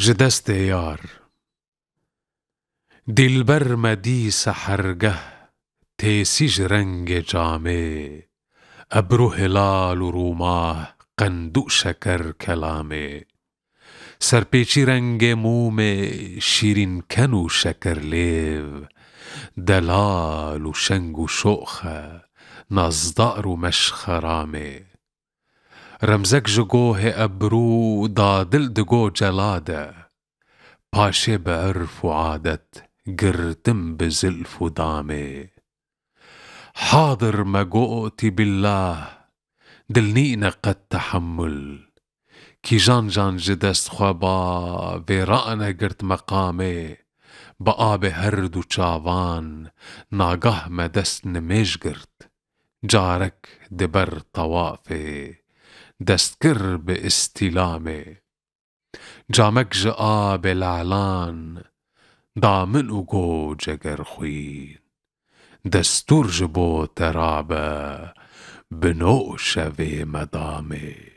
جدست یار دلبر مدی سحرگه تیسیج رنگ جامه ابرو هلال و روماه قندو شکر کلامه سرپیچی رنگ موم شیرین کن و شکر لیو دلال و شنگ و شوخه نازدار و مشخرامه رمزک جگوه ابرو دادل دگو جلاده پاشه بعرف و عادت قردم بزلف و دامه حاضر ما قوتي بالله دلنينا قد تحمل كي جان جدست خوابا برأنا قرت مقامي بقى بهرد و چاوان ناقه ما دست نميش قرت جارك دبر طوافي دستكر باستلامي جامك جاء بالعلان دامن و گو جگر خوين دستور جبو ترابه بنو شوي مدامي